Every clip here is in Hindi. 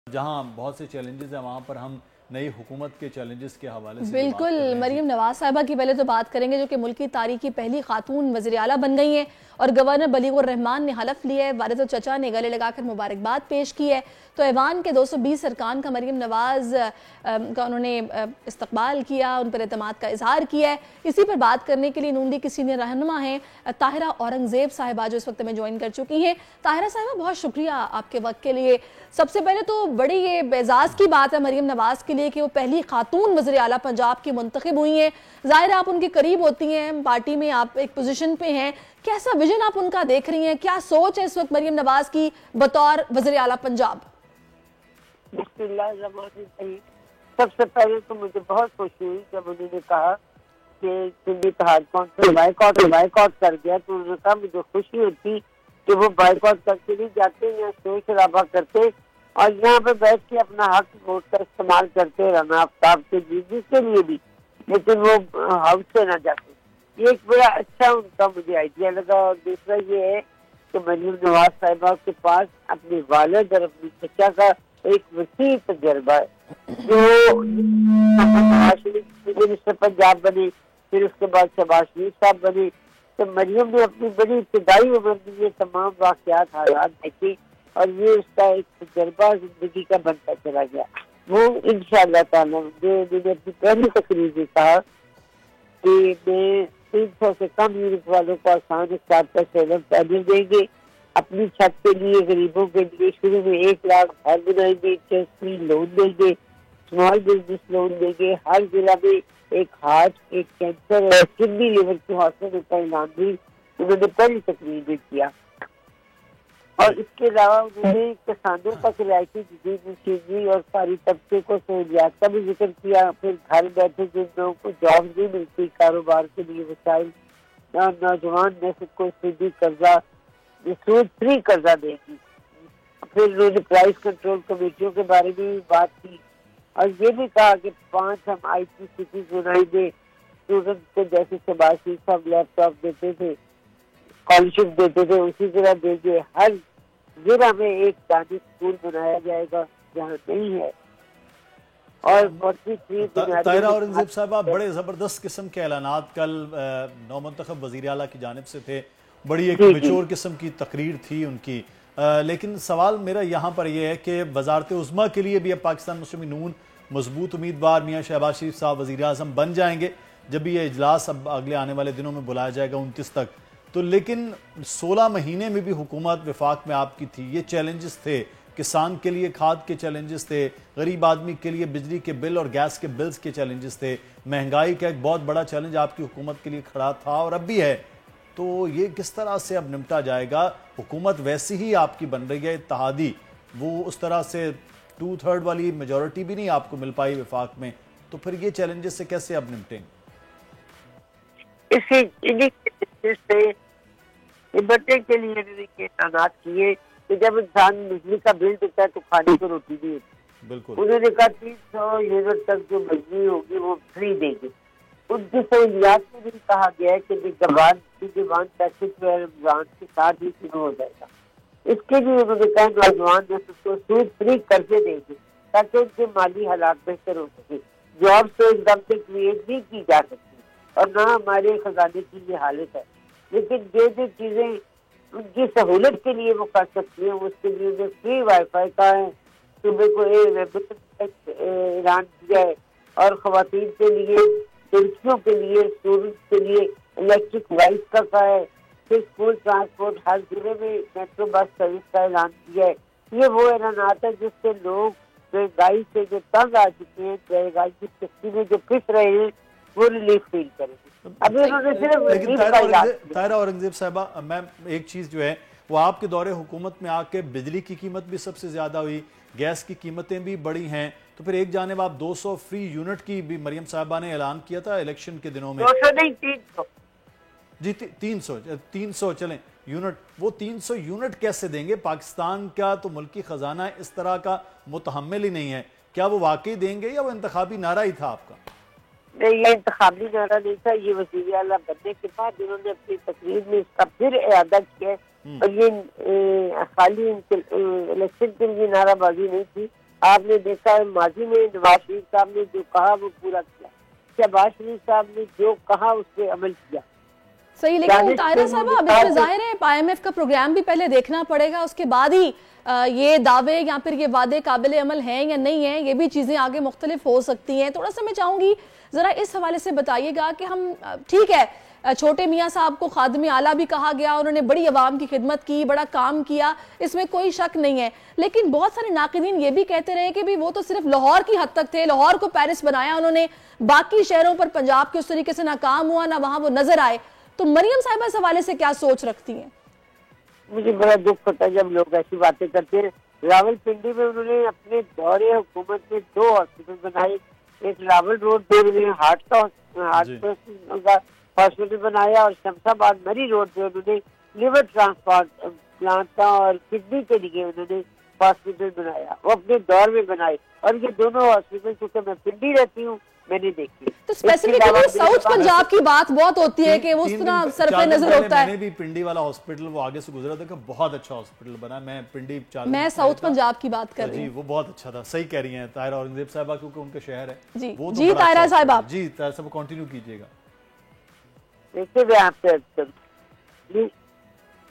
जहां बहुत से चैलेंजेस हैं वहां पर हम नई हुकूमत के चैलेंजेस के हवाले से बिल्कुल मरीम नवाज साहिबा की पहले तो बात करेंगे, जो कि मुल्क की तारीख की पहली खातून वज़ीर आला बन गई हैं और गवर्नर बलीगुर रहमान ने हलफ लिया है। वालिद और चचा ने गले लगाकर मुबारकबाद पेश की है। तो ऐवान के 220 अरकान का मरीम नवाज का उन्होंने इस्तकबाल किया, उन पर एतमाद का इजहार किया है। इसी पर बात करने के लिए नून लीग की सीनियर रहनुमा हैं ताहिरा औरंगजेब साहिबा, जो इस वक्त में ज्वाइन कर चुकी हैं। ताहिरा साहिबा, बहुत शुक्रिया आपके वक्त के लिए। सबसे पहले तो बड़ी ये एजाज़ की बात है मरीम नवाज के लिए कि वो पहली खातून वज़ीर आला पंजाब की मुंतखब हुई हैं। ज़ाहिर है आप उनके करीब होती हैं, पार्टी में आप एक पोजीशन पे हैं। कैसा विजन आप उनका देख रही हैं, क्या सोच है इस वक्त मरीम नवाज की बतौर वज़ीर आला पंजाब? सबसे पहले तो मुझे बहुत खुशी हुई जब उन्होंने कहा कि सिंधी इत्तेहाद कौंसिल बाइकआउट कर गया, तो उन्होंने कहा मुझे खुशी होती कि वो बाइकआउट करके नहीं जाते, यहाँ शोर शराबा करते और यहाँ पे बैठ के अपना हक वोट का इस्तेमाल करते राना आफ्ताब के जिसके लिए भी, लेकिन वो हाउस से ना जाते। ये एक बड़ा अच्छा उनका मुझे आइडिया लगा। और दूसरा ये है कि मरीम नवाज साहिबा के पास अपने वालिद और अपनी चचा का एक वसी तजर्बा है। जो मिनिस्टर पंजाब बने, फिर उसके बाद शहबाज शरीफ साहब बने, तो मरियम ने अपनी बड़ी इब्तदाई उम्र में ये तमाम वाकयात हालात देखे और ये उसका एक तजर्बा जिंदगी का बनता चला गया। वो इंशाअल्लाह ताला मैंने अपनी पहली तकरीर में कहा कि मैं 300 से कम यूनिट वालों को आसान स्टार्ट का सेवन पैदल देंगे, अपनी छत के लिए गरीबों के लिए शुरू में 1 लाख घर बनाएंगे, इंटरेस्ट फ्री लोन देंगे, स्मॉल बिजनेस लोन देंगे, हर जिला में एक हार्ट, एक कैंसर और किडनी लिवर के हॉस्पिटल का ऐलान भी उन्होंने पहली तकरीर में किया। और इसके अलावा उन्होंने किसानों का रियायती जदीद मशीनरी और सारी तबके को सहूलियात का भी जिक्र किया। फिर घर बैठे जिन लोगों को जॉब नहीं मिलती, कारोबार के लिए वसाइल, नौजवान नस्ल को सीधी कर्जा, सूद फ्री कर्जा देगी। फिर उन्होंने प्राइस कंट्रोल कमेटियों के बारे में भी बात की और ये भी कहा कि 5 हम IT सिटीज बनाएंगे, स्टूडेंट को जैसे शहबाज शरीफ साहब लैपटॉप देते थे, स्कॉलरशिप देते थे, उसी तरह देंगे। हर जिला में एक दानिश स्कूल बनाया जाएगा जहाँ नहीं है। और ताहिरा औरंगजेब साहबा, बड़े जबरदस्त किस्म के ऐलानात कल नौमुंतखब वज़ीर आला की जानिब से थे, बड़ी एक मेच्योर किस्म की तकरीर थी उनकी। लेकिन सवाल मेरा यहाँ पर यह है कि वजारत उज़्मा के लिए भी अब पाकिस्तान मुस्लिम नून मजबूत उम्मीदवार मियाँ शहबाज शरीफ साहब वज़ीर आज़म बन जाएंगे जब भी ये इजलास अब अगले आने वाले दिनों में बुलाया जाएगा 29 तक। तो लेकिन 16 महीने में भी हुकूमत विफाक में आपकी थी, ये चैलेंजेस थे, किसान के लिए खाद के चैलेंजेस थे, गरीब आदमी के लिए बिजली के बिल और गैस के बिल्स के चैलेंजेस थे, महंगाई का एक बहुत बड़ा चैलेंज आपकी हुकूमत के लिए खड़ा था और अब भी है। तो ये किस तरह से अब निपटा जाएगा? हुकूमत वैसी ही आपकी बन रही है इत्तेहादी, वो उस तरह से 2/3 वाली मेजॉरिटी भी नहीं आपको मिल पाई विफाक में, तो फिर ये चैलेंजेस से कैसे अब निपटेंगे? निपटने के लिए ऐलानात किए कि जब इंसान बिजली का बिल देता है तो खाने को रोटी नहीं होती। बिल्कुल, उन्होंने कहा 300 यूनिट तक जो बिजली होगी वो फ्री देंगे। उनकी सहूलियात में भी कहा गया है कि जवान पैकेज रमजान के साथ ही शुरू हो जाएगा। इसके लिए उन्होंने कहा नौजवान को सूद फ्री कर्जे देंगे ताकि उनके माली हालात बेहतर हो सके। जॉब तो एकदम से क्रिएट नहीं की जा सकती और ना हमारे खजाने की ये हालत है, लेकिन जो चीजें उनकी सहूलत के लिए वो कर सकती है उसके लिए उन्हें फ्री वाईफाई का है, सुबह को ऐलान किया है और खवातीन के लिए, लड़कियों के लिए, स्टूडेंट्स के लिए इलेक्ट्रिक वाइस का है। फिर स्कूल ट्रांसपोर्ट हर जिले में मेट्रो बस सर्विस का ऐलान किया है। ये वो ऐलान आता है जिससे लोग महंगाई से जो तंग आ चुके हैं, महंगाई की स्थिति में जो पिस रहे हैं, वो रिलीफ फील करेंगे। अभी उन्होंने लेकिन ताहिरा औरंगजेब साहबा, मैम एक चीज जो है वो आपके दौरे हुकूमत में आके बिजली की कीमत भी सबसे ज्यादा हुई, गैस की कीमतें भी बढ़ी हैं, तो फिर एक जानिब आप 200 फ्री यूनिट की भी मरियम साहबा ने ऐलान किया था इलेक्शन के दिनों में। 200 नहीं 300 जी, 300 चलें यूनिट, वो 300 यूनिट कैसे देंगे? पाकिस्तान का तो मुल्की खजाना इस तरह का मुतहम्मिल ही नहीं है। क्या वो वाकई देंगे या वो इंतखाबी नारा ही था आपका? नहीं, ये इंतखाबी नारा नहीं था। ये वज़ीर आला बनने के बाद इन्होंने अपनी तकरीर में इसका फिर इरादा किया और ये खाली इलेक्शन के लिए नाराबाजी नहीं थी, आपने देखा माजी में नवाज शरीफ साहब ने जो कहा वो पूरा किया, शहबाज शरीफ साहब ने जो कहा उस पर अमल किया। सही, लेकिन तायरा साहब अब इसमें जाहिर है IMF का प्रोग्राम भी पहले देखना पड़ेगा, उसके बाद ही ये दावे या फिर ये वादे काबिल अमल हैं या नहीं है, ये भी चीजें आगे मुख्तलिफ हो सकती हैं। थोड़ा सा मैं चाहूंगी जरा इस हवाले से बताइएगा कि हम, ठीक है छोटे मियाँ साहब को खादमी आला भी कहा गया, उन्होंने बड़ी अवाम की खिदमत की, बड़ा काम किया, इसमें कोई शक नहीं है, लेकिन बहुत सारे नाक़िदीन ये भी कहते रहे कि भी वो तो सिर्फ लाहौर की हद तक थे, लाहौर को पेरिस बनाया उन्होंने, बाकी शहरों पर पंजाब के उस तरीके से ना काम हुआ ना वहां वो नजर आए। तो मरियम साहिबा इस हवाले से क्या सोच रखती हैं? मुझे बड़ा दुख होता है जब लोग ऐसी बातें करते हैं। रावलपिंडी में उन्होंने अपने दौरे हुकूमत में 2 हॉस्पिटल बनाए, एक रावल रोड पे उन्होंने हार्ट का हॉस्पिटल बनाया और शमशाबाद मरी रोड पे उन्होंने लिवर ट्रांसप्लांट प्लांट का और किडनी के लिए उन्होंने हॉस्पिटल बनाया, वो अपने दौर में बनाए। और ये दोनों हॉस्पिटल, क्योंकि मैं पिंडी रहती हूँ, मैंने देखी। तो स्पेसिफिकली साउथ पंजाब की बात बहुत होती है कि उस तरह सर पे नजर होता है। मैंने भी पिंडी वाला हॉस्पिटल वो आगे से गुजरा था कि बहुत अच्छा हॉस्पिटल बना। मैं पिंडी मैं साउथ पंजाब की बात कर रही हूँ। वो बहुत अच्छा था, सही कह रही हैं तायरा औरंगजेब साहिबा, क्योंकि उनका शहर है जी। वो जी तायरा साहिबा, जी तायरा साहब कंटिन्यू कीजिएगा। देखिए आपसे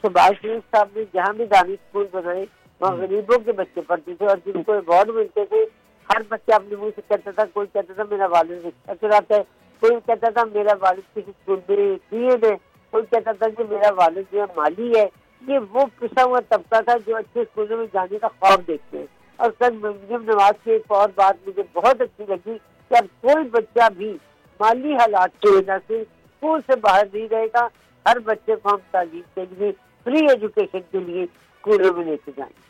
शहबाज शरीफ साहब ने जहाँ भी दानी स्कूल बनाए वहाँ गरीबों के बच्चे पढ़ते थे और जिनको अवार्ड मिलते थे, हर बच्चा अपने मुंह से कहता था, कोई कहता था मेरा वालिद रिक्शा चलाता है, कोई कहता था मेरा वालिद किसी स्कूल में पीएड है, कोई कहता था कि मेरा वालिद जो है माली है। ये वो पिसा हुआ तबका था जो अच्छे स्कूलों में जाने का ख्वाब देखते हैं। और कल मरियम नवाज की एक और बात मुझे बहुत अच्छी लगी कि अब कोई बच्चा भी माली हालात की वजह से स्कूल से बाहर नहीं रहेगा। हर बच्चे को हम तालीम के लिए, फ्री एजुकेशन के लिए स्कूलों में लेके जाएंगे।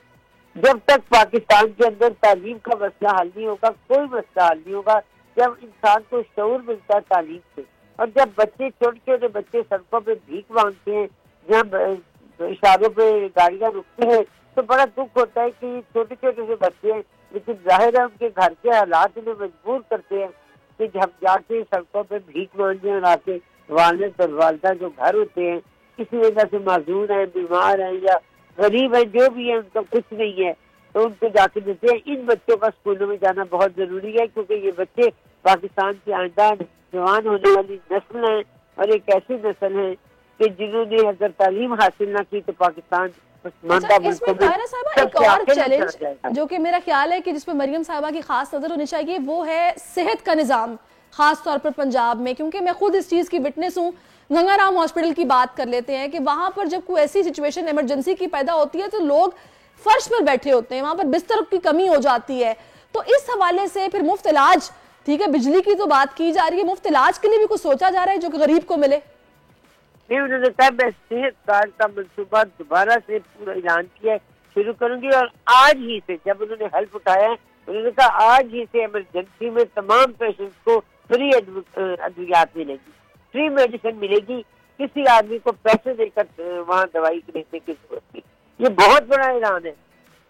जब तक पाकिस्तान के अंदर तालीम का मसला हल नहीं होगा, कोई मसला हल नहीं होगा। जब इंसान को शऊर मिलता है तालीम से, और जब बच्चे, छोटे छोटे बच्चे सड़कों पे भीख मांगते हैं, जब इशारों पे गाड़ियां रुकती हैं, तो बड़ा दुख होता है कि छोटे छोटे से बच्चे हैं, लेकिन जाहिर है उनके घर के हालात उन्हें मजबूर करते हैं कि हम जाके सड़कों पे भीख मांगे और आके वालिद और वालिदा जो घर होते हैं किसी वजह से माजूर है, बीमार है या गरीब है, जो भी है, उनका कुछ नहीं है, तो उनको जाके देते हैं। इन बच्चों का स्कूलों में जाना बहुत जरूरी है, क्योंकि ये बच्चे पाकिस्तान की आइंदा जवान होने वाली नस्ल है और एक ऐसी नस्ल है कि जिन्होंने अगर तालीम हासिल ना की तो पाकिस्तान इसमें तायरा साहिबा एक और चैलेंज जो कि मेरा ख्याल है कि जिसपे मरियम साहिबा की खास नजर होनी चाहिए, वो है सेहत का निजाम, खास तौर पर पंजाब में, क्योंकि मैं खुद इस चीज की विटनेस हूँ। गंगाराम हॉस्पिटल की बात कर लेते हैं कि वहां पर जब कोई ऐसी सिचुएशन इमरजेंसी की पैदा होती है तो लोग फर्श पर बैठे होते हैं, वहां पर बिस्तर की कमी हो जाती है। तो इस हवाले से फिर मुफ्त इलाज, ठीक है बिजली की तो बात की जा रही है, मुफ्त इलाज के लिए भी कुछ सोचा जा रहा है जो कि गरीब को मिले? नहीं, उन्होंने कहा मैं सेहत कार्ड का मंसूबा दोबारा से पूरा ऐलान किया शुरू करूंगी। और आज ही से, जब उन्होंने हेल्प उठाया है, उन्होंने कहा आज ही से इमरजेंसी में तमाम पेशेंट्स को फ्री अद्वियात मिलेगी, फ्री मेडिसिन मिलेगी, किसी आदमी को पैसे देकर वहाँ दवाई खरीदने की जरूरत नहीं। ये बहुत बड़ा ऐलान है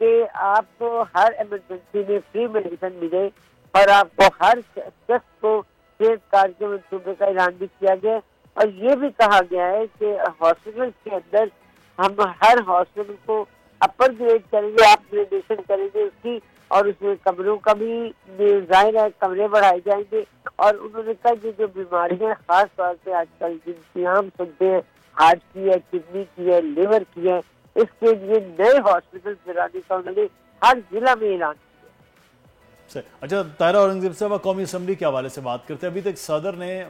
कि आपको हर इमरजेंसी में फ्री मेडिसिन मिले और आपको हर शख्स को सेहत कार्ड के मंसूबे का ऐलान भी किया गया। और ये भी कहा गया है कि हॉस्पिटल के अंदर हम हर हॉस्पिटल को अपर ग्रेड करेंगे, अपग्रेडेशन करेंगे उसकी, और उसमें कमरों का भी जाहिर है कमरे बढ़ाए जाएंगे। और उन्होंने कहा कि जो बीमारियां खास तौर पे आजकल जिनकी हम सुनते हैं, हार्ट की है, किडनी की है, लिवर की है, इसके लिए नए हॉस्पिटल बनाने का उन्होंने हर जिला में ऐलान किया। अच्छा तायरा औरंगजेब साहब, कौमी असम्बली के हवाले से बात करते हैं। अभी तक सदर ने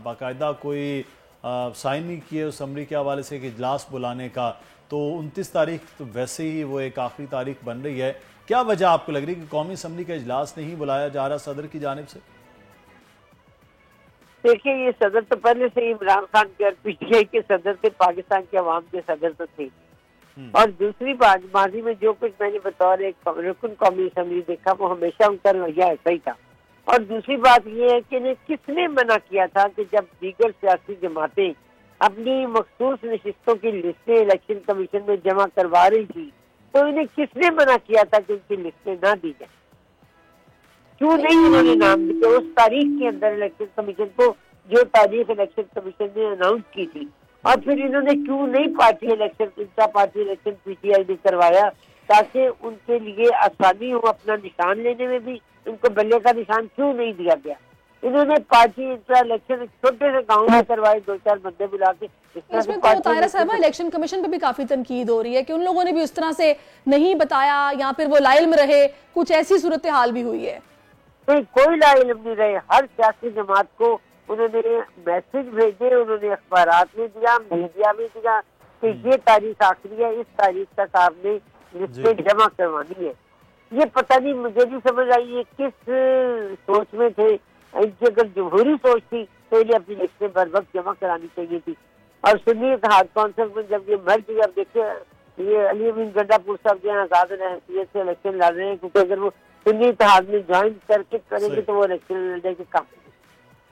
बाकायदा कोई साइन नहीं किया असम्बली के हवाले से कि इजलास बुलाने का, तो 29 तारीख तो वैसे ही वो एक आखिरी तारीख बन रही है। क्या वजह आपको लग रही है कि कौमी असम्बली का इजलास नहीं बुलाया जा रहा सदर की जानिब से? देखिए, ये सदर तो पहले से इमरान खान के और पीटीआई के सदर थे, पाकिस्तान के अवाम के सदर तो थे। और दूसरी बात, माजी में जो कुछ मैंने बतौर एक रुकन कौमी असम्बली देखा वो हमेशा उनका रवैया ऐसा ही था। और दूसरी बात ये है कि किसने मना किया था कि जब दीगर सियासी जमातें अपनी मखसूस नशिस्तों की लिस्टें इलेक्शन कमीशन में जमा करवा रही थी, तो इन्हें किसने मना किया था कि उनकी लिस्टें ना दी जाए? क्यों नहीं इन्होंने नाम दिए उस तारीख के अंदर इलेक्शन कमीशन को, जो तारीख इलेक्शन कमीशन ने अनाउंस की थी? और फिर इन्होंने क्यों नहीं पार्टी इलेक्शन, इंटा पार्टी इलेक्शन पीटीआई ने करवाया ताकि उनके लिए आसानी हो अपना निशान लेने में भी। उनको बल्ले का निशान क्यों नहीं दिया गया? इन्होंने पार्टी इंट्रा इलेक्शन छोटे से गाँव में करवाए, 2-4 बंदे बुला के। इसमें तो ताहिरा साहबा इलेक्शन कमीशन पे भी काफी तनकीद हो रही है कि उन लोगों ने भी उस तरह से नहीं बताया या फिर वो लाइल में रहे, कुछ ऐसी सूरत हाल भी हुई है। नहीं, कोई लाइल नहीं रहे। हर सियासी जमात को उन्होंने मैसेज भेजे, उन्होंने अखबारात में दिया, मीडिया में दिया कि ये तारीख आखिरी है, इस तारीख तक आपने लिस्टें जमा करवानी है। ये पता नहीं, मुझे नहीं समझ आई ये किस सोच में थे। इनकी अगर जमहूरी सोच थी तो इन्हें अपनी लिस्टें बर वक्त जमा करानी चाहिए थी। और सुन्नी इत्तेहाद कौंसिल में जब ये मर गई, अब देखिए ये अली अमीन गंडापुर साहब जो है आजाद हैसियत से इलेक्शन लड़ रहे हैं, क्योंकि अगर वो सुन्नी इत्तेहाद में ज्वाइन करके करेंगे तो वो इलेक्शन लड़ने के काम।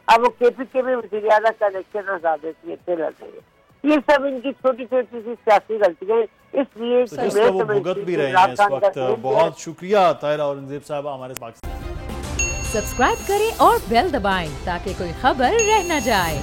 अब वो KPK में वज़ीर आला का इलेक्शन आजाद हैसियत से लड़ रहे हैं। ये सब इनकी छोटी छोटी सी सियासी गलतियां, इसलिए वो भुगत भी रहे हैं इस वक्त। बहुत शुक्रिया ताहिरा औरंगजेब साहब हमारे पास। सब्सक्राइब करें और बेल दबाएं ताकि कोई खबर रह न जाए।